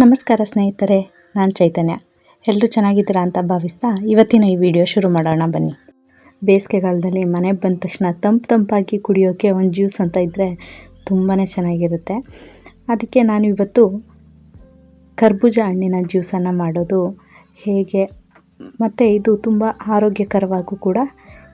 ನಮಸ್ಕಾರ ಸ್ನೇಹಿತರೆ, ನಾನು ಚೈತನ್ಯ. ಎಲ್ಲರೂ ಚೆನ್ನಾಗಿದ್ದೀರಾ ಅಂತ ಭಾವಿಸ್ತಾ ಇವತ್ತಿನ ಈ ವಿಡಿಯೋ ಶುರು ಮಾಡೋಣ ಬನ್ನಿ. ಬೇಸಿಗೆಗಾಲದಲ್ಲಿ ಮನೆಗೆ ಬಂದ ತಕ್ಷಣ ತಂಪಾಗಿ ಕುಡಿಯೋಕ್ಕೆ ಒಂದು ಜ್ಯೂಸ್ ಅಂತ ಇದ್ದರೆ ತುಂಬಾ ಚೆನ್ನಾಗಿರುತ್ತೆ. ಅದಕ್ಕೆ ನಾನು ಇವತ್ತು ಕರ್ಬೂಜ ಹಣ್ಣಿನ ಜ್ಯೂಸನ್ನು ಮಾಡೋದು ಹೇಗೆ ಮತ್ತು ಇದು ತುಂಬ ಆರೋಗ್ಯಕರವಾಗೂ ಕೂಡ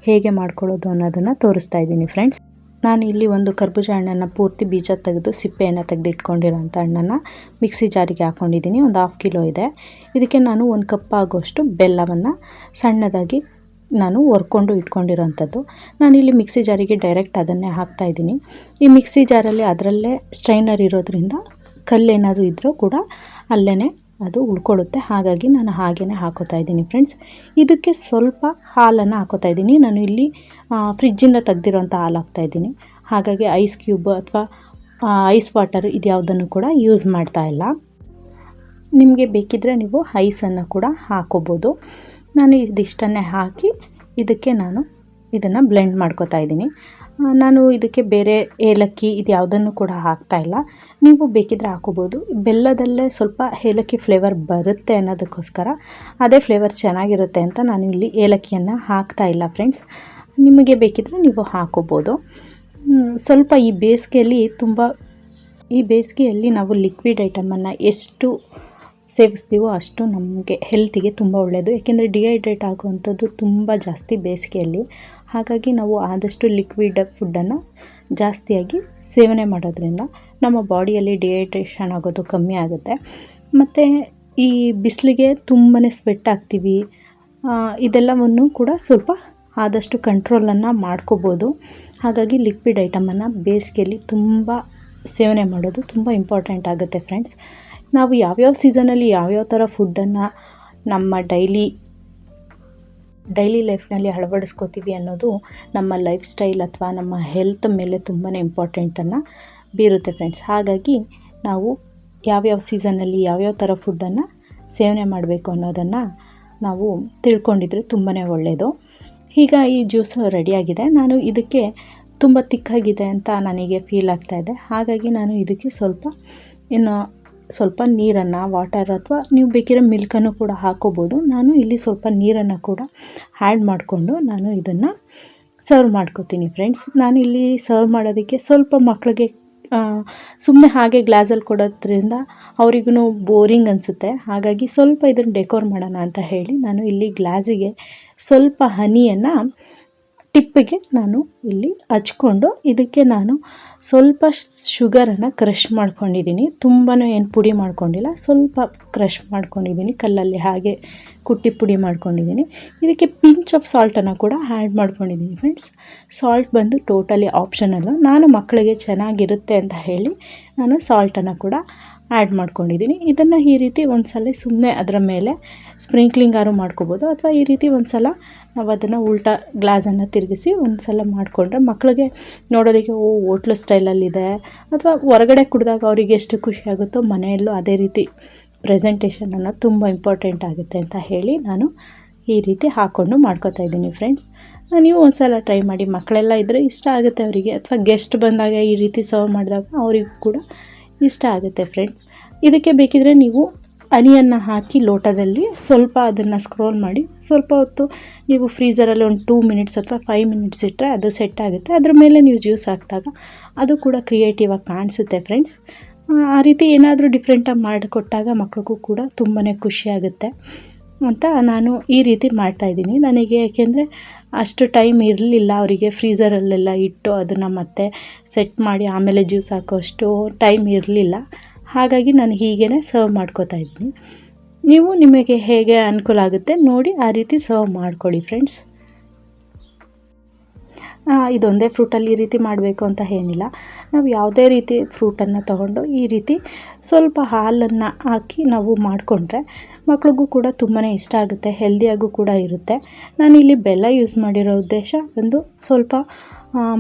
ಹೇಗೆ ಮಾಡ್ಕೊಳ್ಳೋದು ಅನ್ನೋದನ್ನು ತೋರಿಸ್ತಾ ಇದ್ದೀನಿ ಫ್ರೆಂಡ್ಸ್. ನಾನು ಇಲ್ಲಿ ಒಂದು ಕರ್ಬೂಜ ಹಣ್ಣನ್ನು ಪೂರ್ತಿ ಬೀಜ ತೆಗೆದು ಸಿಪ್ಪೆಯನ್ನು ತೆಗೆದು ಇಟ್ಕೊಂಡಿರೋಂಥ ಹಣ್ಣನ್ನು ಮಿಕ್ಸಿ ಜಾರಿಗೆ ಹಾಕ್ಕೊಂಡಿದ್ದೀನಿ. ಒಂದು 1/2 ಕಿಲೋ ಇದೆ. ಇದಕ್ಕೆ ನಾನು 1 ಕಪ್ ಆಗೋಷ್ಟು ಬೆಲ್ಲವನ್ನು ಸಣ್ಣದಾಗಿ ನಾನು ಹುರ್ಕೊಂಡು ಇಟ್ಕೊಂಡಿರೋಂಥದ್ದು. ನಾನಿಲ್ಲಿ ಮಿಕ್ಸಿ ಜಾರಿಗೆ ಡೈರೆಕ್ಟ್ ಅದನ್ನೇ ಹಾಕ್ತಾಯಿದ್ದೀನಿ. ಈ ಮಿಕ್ಸಿ ಜಾರಲ್ಲಿ ಅದರಲ್ಲೇ ಸ್ಟ್ರೈನರ್ ಇರೋದ್ರಿಂದ ಕಲ್ಲೇನಾದರೂ ಇದ್ದರೂ ಕೂಡ ಅಲ್ಲೇ ಅದು ಉಳ್ಕೊಳ್ಳುತ್ತೆ. ಹಾಗಾಗಿ ನಾನು ಹಾಗೇ ಹಾಕೋತಾ ಇದ್ದೀನಿ ಫ್ರೆಂಡ್ಸ್. ಇದಕ್ಕೆ ಸ್ವಲ್ಪ ಹಾಲನ್ನು ಹಾಕೋತಾ ಇದ್ದೀನಿ. ನಾನು ಇಲ್ಲಿ ಫ್ರಿಜ್ಜಿಂದ ತೆಗ್ದಿರೋಂಥ ಹಾಲು ಹಾಕ್ತಾಯಿದ್ದೀನಿ. ಹಾಗಾಗಿ ಐಸ್ ಕ್ಯೂಬ್ ಅಥವಾ ಐಸ್ ವಾಟರ್ ಇದ್ಯಾವುದನ್ನು ಕೂಡ ಯೂಸ್ ಮಾಡ್ತಾ ಇಲ್ಲ. ನಿಮಗೆ ಬೇಕಿದ್ದರೆ ನೀವು ಐಸನ್ನು ಕೂಡ ಹಾಕೋಬೋದು. ನಾನು ಇದಿಷ್ಟನ್ನೇ ಹಾಕಿ ಇದಕ್ಕೆ ನಾನು ಇದನ್ನು ಬ್ಲೆಂಡ್ ಮಾಡ್ಕೋತಾ ಇದ್ದೀನಿ. ನಾನು ಇದಕ್ಕೆ ಬೇರೆ ಏಲಕ್ಕಿ ಇದು ಯಾವುದನ್ನು ಕೂಡ ಹಾಕ್ತಾಯಿಲ್ಲ. ನೀವು ಬೇಕಿದ್ದರೆ ಹಾಕೋಬೋದು. ಬೆಲ್ಲದಲ್ಲೇ ಸ್ವಲ್ಪ ಏಲಕ್ಕಿ ಫ್ಲೇವರ್ ಬರುತ್ತೆ ಅನ್ನೋದಕ್ಕೋಸ್ಕರ, ಅದೇ ಫ್ಲೇವರ್ ಚೆನ್ನಾಗಿರುತ್ತೆ ಅಂತ ನಾನು ಇಲ್ಲಿ ಏಲಕ್ಕಿಯನ್ನು ಹಾಕ್ತಾಯಿಲ್ಲ ಫ್ರೆಂಡ್ಸ್. ನಿಮಗೆ ಬೇಕಿದ್ದರೆ ನೀವು ಹಾಕೋಬೋದು. ಸ್ವಲ್ಪ ಈ ಬೇಸಿಗೆಯಲ್ಲಿ ನಾವು ಲಿಕ್ವಿಡ್ ಐಟಮನ್ನು ಎಷ್ಟು ಸೇವಿಸ್ತೀವೋ ಅಷ್ಟು ನಮಗೆ ಹೆಲ್ತಿಗೆ ತುಂಬ ಒಳ್ಳೆಯದು. ಏಕೆಂದರೆ ಡಿಹೈಡ್ರೇಟ್ ಆಗುವಂಥದ್ದು ತುಂಬ ಜಾಸ್ತಿ ಬೇಸಿಗೆಯಲ್ಲಿ. ಹಾಗಾಗಿ ನಾವು ಆದಷ್ಟು ಲಿಕ್ವಿಡ್ ಫುಡ್ಡನ್ನು ಜಾಸ್ತಿಯಾಗಿ ಸೇವನೆ ಮಾಡೋದ್ರಿಂದ ನಮ್ಮ ಬಾಡಿಯಲ್ಲಿ ಡಿಹೈಡ್ರೇಷನ್ ಆಗೋದು ಕಮ್ಮಿ ಆಗುತ್ತೆ. ಮತ್ತು ಈ ಬಿಸಿಲಿಗೆ ತುಂಬಾ ಸ್ವೆಟ್ ಆಗ್ತೀವಿ. ಇದೆಲ್ಲವನ್ನು ಕೂಡ ಸ್ವಲ್ಪ ಆದಷ್ಟು ಕಂಟ್ರೋಲನ್ನು ಮಾಡ್ಕೋಬೋದು. ಹಾಗಾಗಿ ಲಿಕ್ವಿಡ್ ಐಟಮನ್ನು ಬೇಸಿಗೆಯಲ್ಲಿ ತುಂಬ ಸೇವನೆ ಮಾಡೋದು ತುಂಬ ಇಂಪಾರ್ಟೆಂಟ್ ಆಗುತ್ತೆ ಫ್ರೆಂಡ್ಸ್. ನಾವು ಯಾವ್ಯಾವ ಸೀಸನಲ್ಲಿ ಯಾವ್ಯಾವ ಥರ ಫುಡ್ಡನ್ನು ನಮ್ಮ ಡೈಲಿ ಲೈಫ್ನಲ್ಲಿ ಅಳವಡಿಸ್ಕೋತೀವಿ ಅನ್ನೋದು ನಮ್ಮ ಲೈಫ್ ಸ್ಟೈಲ್ ಅಥವಾ ನಮ್ಮ ಹೆಲ್ತ್ ಮೇಲೆ ತುಂಬಾ ಇಂಪಾರ್ಟೆಂಟನ್ನು ಬೀರುತ್ತೆ ಫ್ರೆಂಡ್ಸ್. ಹಾಗಾಗಿ ನಾವು ಯಾವ್ಯಾವ ಸೀಸನಲ್ಲಿ ಯಾವ್ಯಾವ ಥರ ಫುಡ್ಡನ್ನು ಸೇವನೆ ಮಾಡಬೇಕು ಅನ್ನೋದನ್ನು ನಾವು ತಿಳ್ಕೊಂಡಿದ್ರೆ ತುಂಬಾ ಒಳ್ಳೆಯದು. ಈಗ ಈ ಜ್ಯೂಸ್ ರೆಡಿಯಾಗಿದೆ. ನಾನು ಇದಕ್ಕೆ ತುಂಬ ತಿಕ್ಕಾಗಿದೆ ಅಂತ ನನಗೆ ಫೀಲ್ ಆಗ್ತಾಯಿದೆ. ಹಾಗಾಗಿ ನಾನು ಇದಕ್ಕೆ ಸ್ವಲ್ಪ ನೀರನ್ನು, ವಾಟರ್ ಅಥವಾ ನೀವು ಬೇಕಿರೋ ಮಿಲ್ಕನ್ನು ಕೂಡ ಹಾಕೋಬೋದು. ನಾನು ಇಲ್ಲಿ ಸ್ವಲ್ಪ ನೀರನ್ನು ಕೂಡ ಆ್ಯಡ್ ಮಾಡಿಕೊಂಡು ನಾನು ಇದನ್ನು ಸರ್ವ್ ಮಾಡ್ಕೋತೀನಿ ಫ್ರೆಂಡ್ಸ್. ನಾನಿಲ್ಲಿ ಸರ್ವ್ ಮಾಡೋದಕ್ಕೆ ಸ್ವಲ್ಪ ಮಕ್ಕಳಿಗೆ ಸುಮ್ಮನೆ ಹಾಗೆ ಗ್ಲಾಸಲ್ಲಿ ಕೊಡೋದ್ರಿಂದ ಅವರಿಗೂ ಬೋರಿಂಗ್ ಅನಿಸುತ್ತೆ. ಹಾಗಾಗಿ ಸ್ವಲ್ಪ ಇದನ್ನು ಡೆಕೋರ್ ಮಾಡೋಣ ಅಂತ ಹೇಳಿ ನಾನು ಇಲ್ಲಿ ಗ್ಲಾಸಿಗೆ ಸ್ವಲ್ಪ ಹನಿಯನ್ನು ಟಿಪ್ಪಿಗೆ ನಾನು ಇಲ್ಲಿ ಹಚ್ಕೊಂಡು ಇದಕ್ಕೆ ನಾನು ಸ್ವಲ್ಪ ಶುಗರನ್ನು ಕ್ರಷ್ ಮಾಡ್ಕೊಂಡಿದ್ದೀನಿ. ತುಂಬಾ ಏನು ಪುಡಿ ಮಾಡ್ಕೊಂಡಿಲ್ಲ, ಸ್ವಲ್ಪ ಕ್ರಷ್ ಮಾಡ್ಕೊಂಡಿದ್ದೀನಿ. ಕಲ್ಲಲ್ಲಿ ಹಾಗೆ ಕುಟ್ಟಿ ಪುಡಿ ಮಾಡ್ಕೊಂಡಿದ್ದೀನಿ. ಇದಕ್ಕೆ ಪಿಂಚ್ ಆಫ್ ಸಾಲ್ಟನ್ನು ಕೂಡ ಆ್ಯಡ್ ಮಾಡ್ಕೊಂಡಿದ್ದೀನಿ ಫ್ರೆಂಡ್ಸ್. ಸಾಲ್ಟ್ ಬಂದು ಟೋಟಲಿ ಆಪ್ಷನಲ್ಲು. ನಾನು ಮಕ್ಕಳಿಗೆ ಚೆನ್ನಾಗಿರುತ್ತೆ ಅಂತ ಹೇಳಿ ನಾನು ಸಾಲ್ಟನ್ನು ಕೂಡ ಆ್ಯಡ್ ಮಾಡ್ಕೊಂಡಿದ್ದೀನಿ. ಇದನ್ನು ಈ ರೀತಿ ಒಂದು ಸಲ ಸುಮ್ಮನೆ ಅದರ ಮೇಲೆ ಸ್ಪ್ರಿಂಕ್ಲಿಂಗಾರು ಮಾಡ್ಕೋಬೋದು, ಅಥವಾ ಈ ರೀತಿ ಒಂದು ಸಲ ನಾವು ಅದನ್ನು ಉಲ್ಟಾ ಗ್ಲಾಸನ್ನು ತಿರುಗಿಸಿ ಒಂದು ಸಲ ಮಾಡಿಕೊಂಡ್ರೆ ಮಕ್ಕಳಿಗೆ ನೋಡೋದಕ್ಕೆ ಹೋಟ್ಲು ಸ್ಟೈಲಲ್ಲಿದೆ, ಅಥವಾ ಹೊರಗಡೆ ಕುಡಿದಾಗ ಅವರಿಗೆ ಎಷ್ಟು ಖುಷಿ ಆಗುತ್ತೋ ಮನೆಯಲ್ಲೂ ಅದೇ ರೀತಿ ಪ್ರೆಸೆಂಟೇಷನ್ ಅನ್ನೋದು ತುಂಬ ಇಂಪಾರ್ಟೆಂಟ್ ಆಗುತ್ತೆ ಅಂತ ಹೇಳಿ ನಾನು ಈ ರೀತಿ ಹಾಕ್ಕೊಂಡು ಮಾಡ್ಕೋತಾ ಇದ್ದೀನಿ ಫ್ರೆಂಡ್ಸ್. ನೀವು ಒಂದು ಸಲ ಟ್ರೈ ಮಾಡಿ. ಮಕ್ಕಳೆಲ್ಲ ಇದ್ದರೆ ಇಷ್ಟ ಆಗುತ್ತೆ ಅವರಿಗೆ, ಅಥವಾ ಗೆಸ್ಟ್ ಬಂದಾಗ ಈ ರೀತಿ ಸರ್ವ್ ಮಾಡಿದಾಗ ಅವರಿಗೂ ಕೂಡ ಇಷ್ಟ ಆಗುತ್ತೆ ಫ್ರೆಂಡ್ಸ್. ಇದಕ್ಕೆ ಬೇಕಿದ್ರೆ ನೀವು ಹನಿಯನ್ನು ಹಾಕಿ ಲೋಟದಲ್ಲಿ ಸ್ವಲ್ಪ ಅದನ್ನು ಸ್ಕ್ರೋಲ್ ಮಾಡಿ ಸ್ವಲ್ಪ ಹೊತ್ತು ನೀವು ಫ್ರೀಝರಲ್ಲಿ ಒಂದು 2 ಮಿನಿಟ್ಸ್ ಅಥವಾ 5 ಮಿನಿಟ್ಸ್ ಇಟ್ಟರೆ ಅದು ಸೆಟ್ ಆಗುತ್ತೆ. ಅದ್ರ ಮೇಲೆ ನೀವು ಜ್ಯೂಸ್ ಹಾಕಿದಾಗ ಅದು ಕೂಡ ಕ್ರಿಯೇಟಿವ್ ಆಗಿ ಕಾಣಿಸುತ್ತೆ ಫ್ರೆಂಡ್ಸ್. ಆ ರೀತಿ ಏನಾದರೂ ಡಿಫ್ರೆಂಟಾಗಿ ಮಾಡಿಕೊಟ್ಟಾಗ ಮಕ್ಕಳಿಗೂ ಕೂಡ ತುಂಬಾ ಖುಷಿಯಾಗುತ್ತೆ ಅಂತ ನಾನು ಈ ರೀತಿ ಮಾಡ್ತಾಯಿದ್ದೀನಿ. ನನಗೆ ಏಕೆಂದರೆ ಅಷ್ಟು ಟೈಮ್ ಇರಲಿಲ್ಲ ಅವರಿಗೆ ಫ್ರೀಝರಲ್ಲೆಲ್ಲ ಇಟ್ಟು ಅದನ್ನು ಮತ್ತೆ ಸೆಟ್ ಮಾಡಿ ಆಮೇಲೆ ಜ್ಯೂಸ್ ಹಾಕೋಷ್ಟು ಟೈಮ್ ಇರಲಿಲ್ಲ. ಹಾಗಾಗಿ ನಾನು ಹೀಗೇ ಸರ್ವ್ ಮಾಡ್ಕೋತಾ ಇದ್ದೀನಿ. ನೀವು ನಿಮಗೆ ಹೇಗೆ ಅನುಕೂಲ ಆಗುತ್ತೆ ನೋಡಿ ಆ ರೀತಿ ಸರ್ವ್ ಮಾಡ್ಕೊಳ್ಳಿ ಫ್ರೆಂಡ್ಸ್. ಇದೊಂದೇ ಫ್ರೂಟಲ್ಲಿ ಈ ರೀತಿ ಮಾಡಬೇಕು ಅಂತ ಏನಿಲ್ಲ. ನಾವು ಯಾವುದೇ ರೀತಿ ಫ್ರೂಟನ್ನು ತೊಗೊಂಡು ಈ ರೀತಿ ಸ್ವಲ್ಪ ಹಾಲನ್ನು ಹಾಕಿ ನಾವು ಮಾಡಿಕೊಂಡ್ರೆ ಮಕ್ಳಿಗೂ ಕೂಡ ತುಂಬಾ ಇಷ್ಟ ಆಗುತ್ತೆ, ಹೆಲ್ದಿಯಾಗೂ ಕೂಡ ಇರುತ್ತೆ. ನಾನಿಲ್ಲಿ ಬೆಲ್ಲ ಯೂಸ್ ಮಾಡಿರೋ ಉದ್ದೇಶ ಒಂದು ಸ್ವಲ್ಪ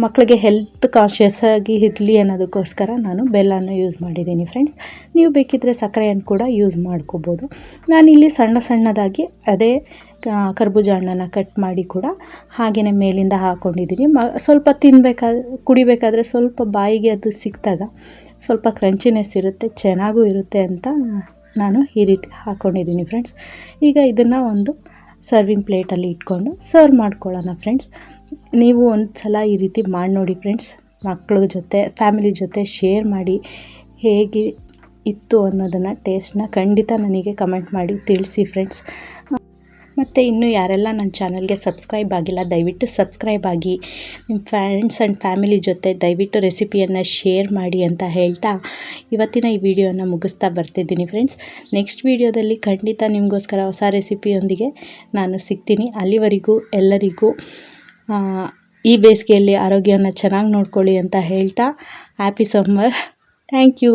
ಮಕ್ಕಳಿಗೆ ಹೆಲ್ತ್ ಕಾನ್ಷಿಯಸ್ ಆಗಿ ಇರಲಿ ಅನ್ನೋದಕ್ಕೋಸ್ಕರ ನಾನು ಬೆಲ್ಲನ ಯೂಸ್ ಮಾಡಿದ್ದೀನಿ ಫ್ರೆಂಡ್ಸ್. ನೀವು ಬೇಕಿದ್ದರೆ ಸಕ್ಕರೆಯನ್ನು ಕೂಡ ಯೂಸ್ ಮಾಡ್ಕೋಬೋದು. ನಾನಿಲ್ಲಿ ಸಣ್ಣದಾಗಿ ಅದೇ ಕರ್ಬೂಜ ಹಣ್ಣನ್ನು ಕಟ್ ಮಾಡಿ ಕೂಡ ಹಾಗೆಯೇ ಮೇಲಿಂದ ಹಾಕ್ಕೊಂಡಿದ್ದೀನಿ. ಸ್ವಲ್ಪ ಕುಡಿಬೇಕಾದ್ರೆ ಸ್ವಲ್ಪ ಬಾಯಿಗೆ ಅದು ಸಿಕ್ಕಿದಾಗ ಸ್ವಲ್ಪ ಕ್ರಂಚಿನೆಸ್ ಇರುತ್ತೆ, ಚೆನ್ನಾಗೂ ಇರುತ್ತೆ ಅಂತ ನಾನು ಈ ರೀತಿ ಹಾಕ್ಕೊಂಡಿದ್ದೀನಿ ಫ್ರೆಂಡ್ಸ್. ಈಗ ಇದನ್ನು ಒಂದು ಸರ್ವಿಂಗ್ ಪ್ಲೇಟಲ್ಲಿ ಇಟ್ಕೊಂಡು ಸರ್ವ್ ಮಾಡ್ಕೊಳ್ಳೋಣ ಫ್ರೆಂಡ್ಸ್. ನೀವು ಒಂದು ಸಲ ಈ ರೀತಿ ಮಾಡಿ ನೋಡಿ ಫ್ರೆಂಡ್ಸ್. ಮಕ್ಕಳ ಜೊತೆ ಫ್ಯಾಮಿಲಿ ಜೊತೆ ಶೇರ್ ಮಾಡಿ ಹೇಗೆ ಇತ್ತು ಅನ್ನೋದನ್ನು ಟೇಸ್ಟ್ನ ಖಂಡಿತ ನನಗೆ ಕಮೆಂಟ್ ಮಾಡಿ ತಿಳಿಸಿ ಫ್ರೆಂಡ್ಸ್. ಮತ್ತು ಇನ್ನೂ ಯಾರೆಲ್ಲ ನನ್ನ ಚಾನಲ್ಗೆ ಸಬ್ಸ್ಕ್ರೈಬ್ ಆಗಿಲ್ಲ ದಯವಿಟ್ಟು ಸಬ್ಸ್ಕ್ರೈಬ್ ಆಗಿ ನಿಮ್ಮ ಫ್ರೆಂಡ್ಸ್ ಆ್ಯಂಡ್ ಫ್ಯಾಮಿಲಿ ಜೊತೆ ದಯವಿಟ್ಟು ರೆಸಿಪಿಯನ್ನು ಶೇರ್ ಮಾಡಿ ಅಂತ ಹೇಳ್ತಾ ಇವತ್ತಿನ ಈ ವಿಡಿಯೋನ ಮುಗಿಸ್ತಾ ಬರ್ತಿದ್ದೀನಿ ಫ್ರೆಂಡ್ಸ್. ನೆಕ್ಸ್ಟ್ ವಿಡಿಯೋದಲ್ಲಿ ಖಂಡಿತ ನಿಮಗೋಸ್ಕರ ಹೊಸ ರೆಸಿಪಿಯೊಂದಿಗೆ ನಾನು ಸಿಗ್ತೀನಿ. ಅಲ್ಲಿವರೆಗೂ ಎಲ್ಲರಿಗೂ ಈ ಬೇಸಿಗೆಯಲ್ಲಿ ಆರೋಗ್ಯವನ್ನು ಚೆನ್ನಾಗಿ ನೋಡ್ಕೊಳ್ಳಿ ಅಂತ ಹೇಳ್ತಾ ಹ್ಯಾಪಿ ಸಮ್ಮರ್. Thank you.